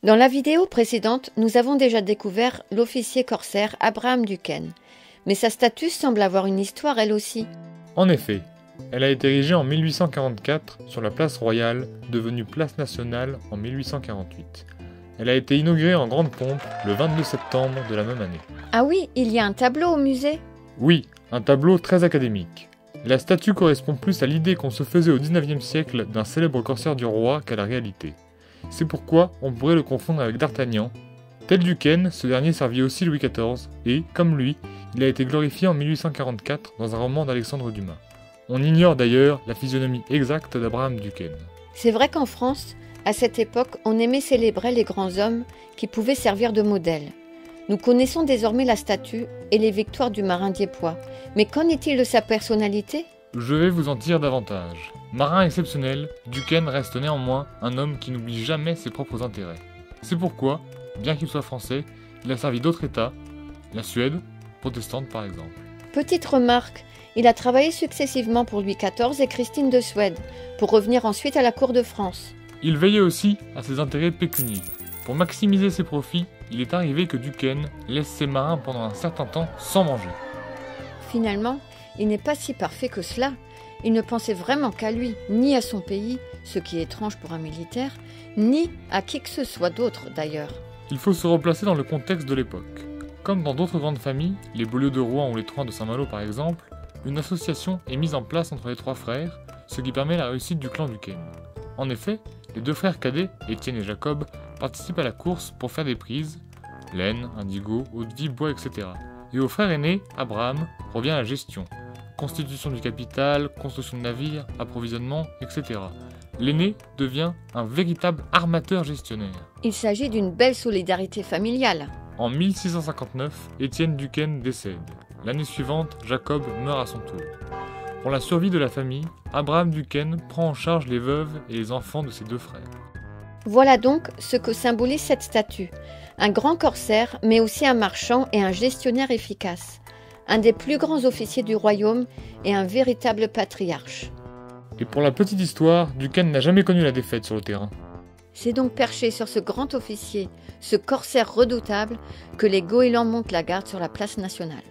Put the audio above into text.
Dans la vidéo précédente, nous avons déjà découvert l'officier corsaire Abraham Duquesne. Mais sa statue semble avoir une histoire elle aussi. En effet, elle a été érigée en 1844 sur la place royale, devenue place nationale en 1848. Elle a été inaugurée en grande pompe le 22 septembre de la même année. Ah oui, il y a un tableau au musée? Oui, un tableau très académique. La statue correspond plus à l'idée qu'on se faisait au XIXe siècle d'un célèbre corsaire du roi qu'à la réalité. C'est pourquoi on pourrait le confondre avec D'Artagnan. Tel Duquesne, ce dernier servit aussi Louis XIV, et, comme lui, il a été glorifié en 1844 dans un roman d'Alexandre Dumas. On ignore d'ailleurs la physionomie exacte d'Abraham Duquesne. C'est vrai qu'en France, à cette époque, on aimait célébrer les grands hommes qui pouvaient servir de modèle. Nous connaissons désormais la statue et les victoires du marin diepois. Mais qu'en est-il de sa personnalité ? Je vais vous en dire davantage. Marin exceptionnel, Duquesne reste néanmoins un homme qui n'oublie jamais ses propres intérêts. C'est pourquoi, bien qu'il soit français, il a servi d'autres États, la Suède, protestante par exemple. Petite remarque, il a travaillé successivement pour Louis XIV et Christine de Suède, pour revenir ensuite à la cour de France. Il veillait aussi à ses intérêts pécuniaires. Pour maximiser ses profits, il est arrivé que Duquesne laisse ses marins pendant un certain temps sans manger. Finalement, il n'est pas si parfait que cela. Il ne pensait vraiment qu'à lui, ni à son pays, ce qui est étrange pour un militaire, ni à qui que ce soit d'autre d'ailleurs. Il faut se replacer dans le contexte de l'époque. Comme dans d'autres grandes familles, les Beaulieu de Rouen ou les Troyens de Saint-Malo par exemple, une association est mise en place entre les trois frères, ce qui permet la réussite du clan Duquesne. En effet, les deux frères cadets, Étienne et Jacob, participent à la course pour faire des prises, laine, indigo, eau-de-vie, bois, etc. Et au frère aîné, Abraham, revient la gestion. Constitution du capital, construction de navires, approvisionnement, etc. L'aîné devient un véritable armateur gestionnaire. Il s'agit d'une belle solidarité familiale. En 1659, Étienne Duquesne décède. L'année suivante, Jacob meurt à son tour. Pour la survie de la famille, Abraham Duquesne prend en charge les veuves et les enfants de ses deux frères. Voilà donc ce que symbolise cette statue. Un grand corsaire, mais aussi un marchand et un gestionnaire efficace. Un des plus grands officiers du royaume et un véritable patriarche. Et pour la petite histoire, Duquesne n'a jamais connu la défaite sur le terrain. C'est donc perché sur ce grand officier, ce corsaire redoutable, que les goélands montent la garde sur la place nationale.